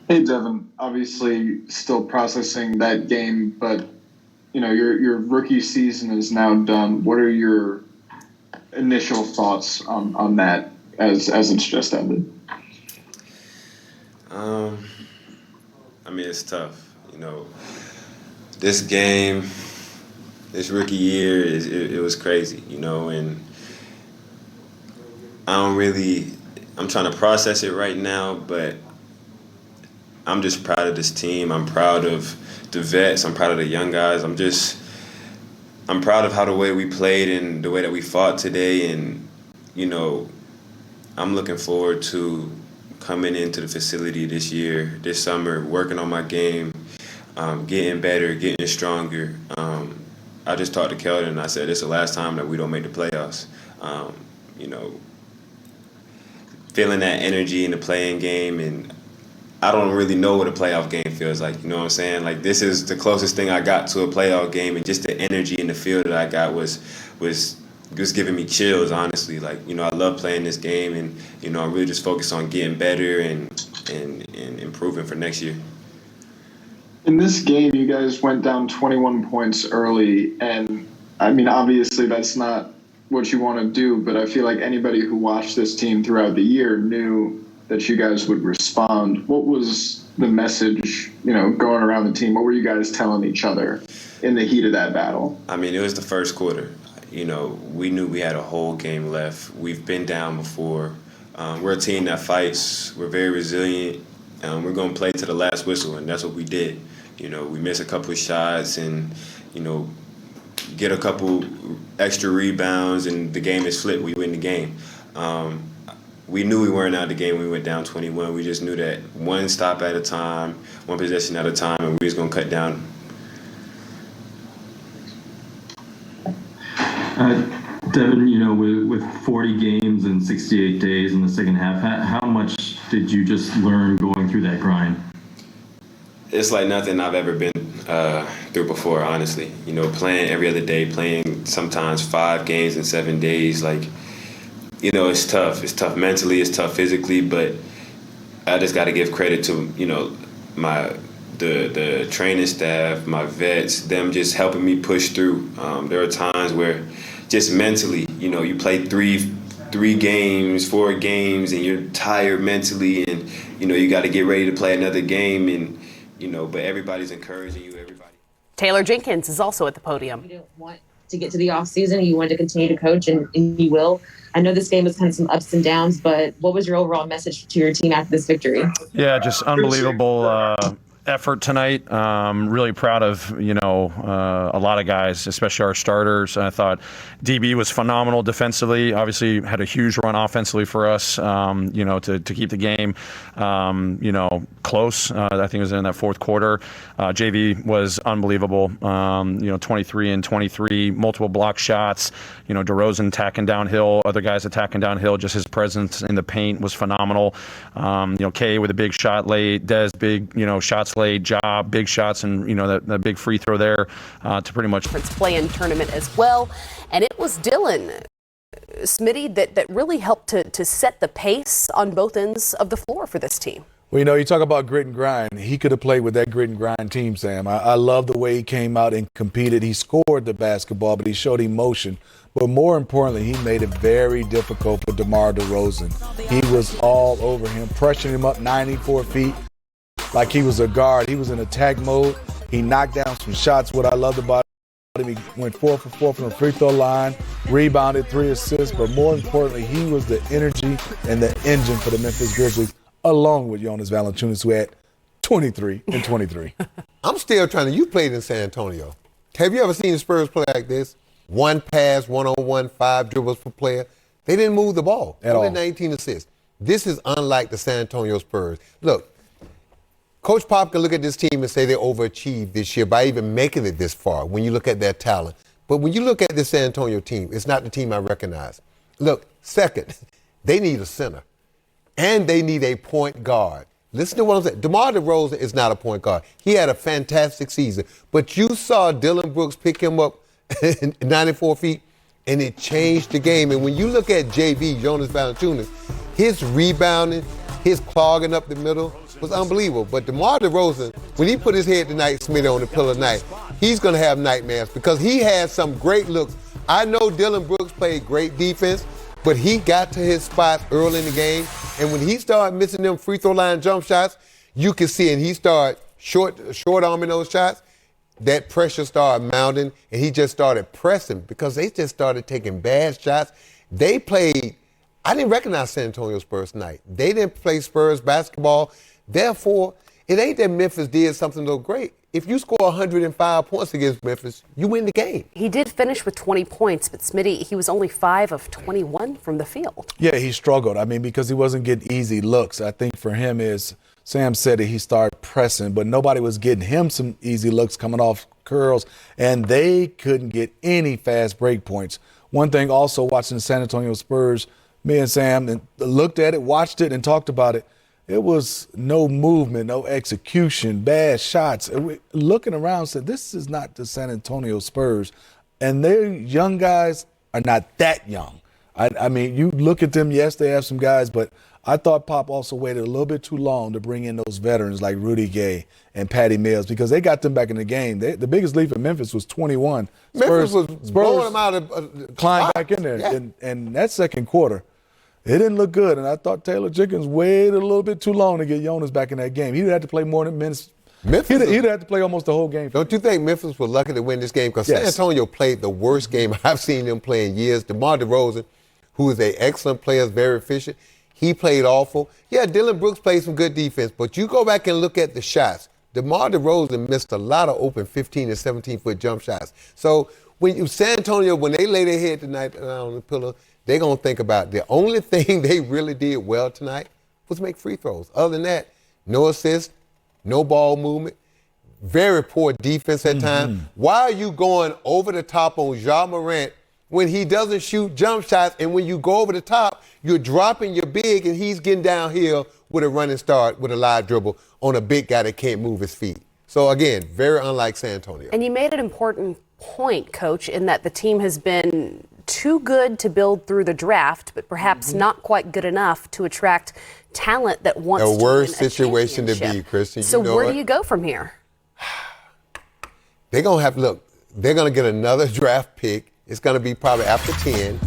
Hey, Devin. Obviously, still processing that game, but your rookie season is now done. What are your initial thoughts on that as it's just ended? Um, I mean, it's tough. This game, this rookie year, it was crazy. And I don't really, I'm trying to process it right now, but I'm just proud of this team. I'm proud of the vets. I'm proud of the young guys. I'm proud of how the way we played and the way that we fought today. And, you know, I'm looking forward to coming into the facility this summer, working on my game, getting better, getting stronger. I just talked to Keldon and I said, this is the last time that we don't make the playoffs. You know, feeling that energy in the playing game, and I don't really know what a playoff game feels like. You know what I'm saying? Like, this is the closest thing I got to a playoff game, and just the energy in the field that I got was giving me chills. Honestly, like, I love playing this game, and I'm really just focused on getting better and improving for next year. In this game, you guys went down 21 points early, and I mean, obviously, that's not what you want to do, but I feel like anybody who watched this team throughout the year knew that you guys would respond. What was the message, going around the team? What were you guys telling each other in the heat of that battle? I mean, it was the first quarter. We knew we had a whole game left. We've been down before. We're a team that fights. We're very resilient. We're going to play to the last whistle, and that's what we did. We miss a couple of shots and, get a couple extra rebounds, and the game is flipped. We win the game. We knew we weren't out of the game when we went down 21. We just knew that one stop at a time, one possession at a time, and we was going to cut down. Devin, with 40 games and 68 days in the second half, how much did you just learn going through that grind? It's like nothing I've ever been through before, honestly. Playing every other day, playing sometimes 5 games in 7 days, like, it's tough. It's tough mentally, it's tough physically, but I just got to give credit to, the training staff, my vets, them just helping me push through. There are times where just mentally, you play three games, 4 games, and you're tired mentally, and, you got to get ready to play another game, and, but everybody's encouraging you, everybody. Taylor Jenkins is also at the podium. You didn't want to get to the offseason. You wanted to continue to coach, and you will. I know this game was kind of some ups and downs, but what was your overall message to your team after this victory? Yeah, just unbelievable effort tonight. Really proud of, a lot of guys, especially our starters. I thought DB was phenomenal defensively. Obviously had a huge run offensively for us, to keep the game, close. I think it was in that fourth quarter. JV was unbelievable. 23 and 23, multiple block shots. DeRozan attacking downhill, other guys attacking downhill. Just his presence in the paint was phenomenal. Kay with a big shot late, Dez big, shots late, job, big shots, and that big free throw there to pretty much play-in tournament as well. And it was Dylan, Smitty, that really helped to set the pace on both ends of the floor for this team. Well, you talk about grit and grind. He could have played with that grit and grind team, Sam. I love the way he came out and competed. He scored the basketball, but he showed emotion. But more importantly, he made it very difficult for DeMar DeRozan. He was all over him, pressuring him up 94 feet like he was a guard. He was in attack mode. He knocked down some shots. What I loved about him, he went 4 for 4 from the free throw line, rebounded, 3 assists. But more importantly, he was the energy and the engine for the Memphis Grizzlies, along with Jonas Valanciunas, who had 23 and 23. I'm still trying to, you played in San Antonio. Have you ever seen the Spurs play like this? 1 pass, 1-on-1, 5 dribbles per player. They didn't move the ball. At all. 19 assists. This is unlike the San Antonio Spurs. Look, Coach Pop can look at this team and say they overachieved this year by even making it this far when you look at their talent. But when you look at this San Antonio team, it's not the team I recognize. Look, second, they need a center. And they need a point guard. Listen to what I'm saying. DeMar DeRozan is not a point guard. He had a fantastic season. But you saw Dylan Brooks pick him up 94 feet, and it changed the game. And when you look at JV, Jonas Valanciunas, his rebounding, his clogging up the middle, was unbelievable. But DeMar DeRozan, when he put his head tonight, Smitty, on the pillow tonight, he's going to have nightmares because he had some great looks. I know Dylan Brooks played great defense, but he got to his spots early in the game. And when he started missing them free throw line jump shots, you could see, and he started short arming those shots, that pressure started mounting, and he just started pressing because they just started taking bad shots. They played, I didn't recognize San Antonio Spurs tonight. They didn't play Spurs basketball. Therefore, it ain't that Memphis did something so great. If you score 105 points against Memphis, you win the game. He did finish with 20 points, but Smitty, he was only 5 of 21 from the field. Yeah, he struggled. I mean, because he wasn't getting easy looks. I think for him is, Sam said it, he started pressing, but nobody was getting him some easy looks coming off curls, and they couldn't get any fast break points. One thing also watching the San Antonio Spurs, me and Sam looked at it, watched it, and talked about it. It was no movement, no execution, bad shots. Looking around, said, this is not the San Antonio Spurs. And their young guys are not that young. I mean, you look at them, yes, they have some guys, but I thought Pop also waited a little bit too long to bring in those veterans like Rudy Gay and Patty Mills because they got them back in the game. The biggest leap in Memphis was 21. Memphis was blowing them out of climbed back in there. Yeah. And that second quarter, it didn't look good. And I thought Taylor Jenkins waited a little bit too long to get Jonas back in that game. He'd have to play more than minutes. He'd have to play almost the whole game. Don't you think Memphis was lucky to win this game? Because San Antonio played the worst game I've seen them play in years. DeMar DeRozan, who is an excellent player, is very efficient. He played awful. Yeah, Dylan Brooks played some good defense, but you go back and look at the shots. DeMar DeRozan missed a lot of open 15 and 17-foot jump shots. So when San Antonio, when they lay their head tonight on the pillow, they're going to think about the only thing they really did well tonight was make free throws. Other than that, no assist, no ball movement, very poor defense at times. Why are you going over the top on Ja Morant when he doesn't shoot jump shots, and when you go over the top, you're dropping your big and he's getting downhill with a running start with a live dribble on a big guy that can't move his feet? So again, very unlike San Antonio. And you made an important point, Coach, in that the team has been too good to build through the draft, but perhaps not quite good enough to attract talent that wants to win a worst situation to championship. be, Kristen. So where do you go from here? They're going to get another draft pick. It's going to be probably after 10.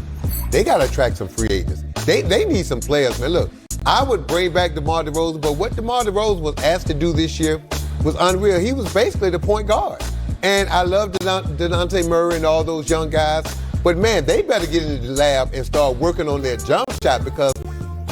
They got to attract some free agents. They need some players, man. Look, I would bring back DeMar DeRozan, but what DeMar DeRozan was asked to do this year was unreal. He was basically the point guard. And I love Dejounte Murray and all those young guys. But, man, they better get into the lab and start working on their jump shot because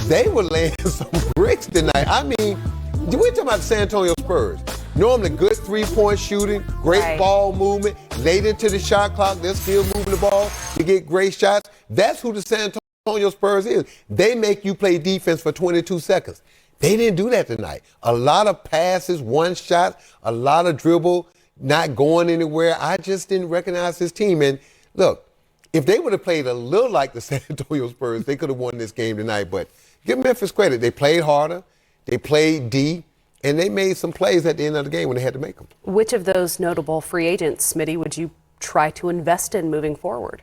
they were laying some bricks tonight. I mean, we're talking about the San Antonio Spurs. Normally good three-point shooting, great ball movement, late into the shot clock, they're still moving the ball to get great shots. That's who the San Antonio Spurs is. They make you play defense for 22 seconds. They didn't do that tonight. A lot of passes, one shot, a lot of dribble, not going anywhere. I just didn't recognize this team. And look, if they would have played a little like the San Antonio Spurs, they could have won this game tonight. But give Memphis credit. They played harder. They played D. And they made some plays at the end of the game when they had to make them. Which of those notable free agents, Smitty, would you try to invest in moving forward?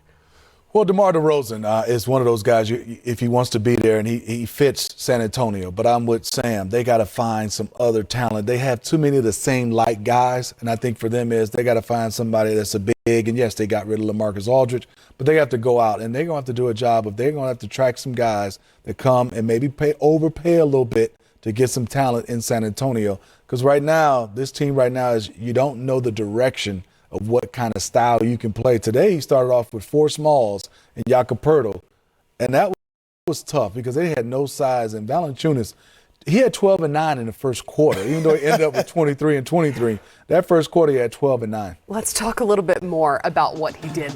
Well, DeMar DeRozan is one of those guys, if he wants to be there, and he fits San Antonio. But I'm with Sam. They got to find some other talent. They have too many of the same like guys, and I think for them is they got to find somebody that's a big, and yes, they got rid of LaMarcus Aldridge, but they have to go out, and they're going to have to do a job of they're going to have to track some guys that come and maybe overpay a little bit to get some talent in San Antonio. Because right now, this team right now is you don't know the direction of what kind of style you can play. Today, he started off with 4 smalls and Jakob Poeltl, and that was tough because they had no size. And Valanciunas, he had 12 and 9 in the first quarter, even though he ended up with 23 and 23. That first quarter, he had 12 and 9. Let's talk a little bit more about what he did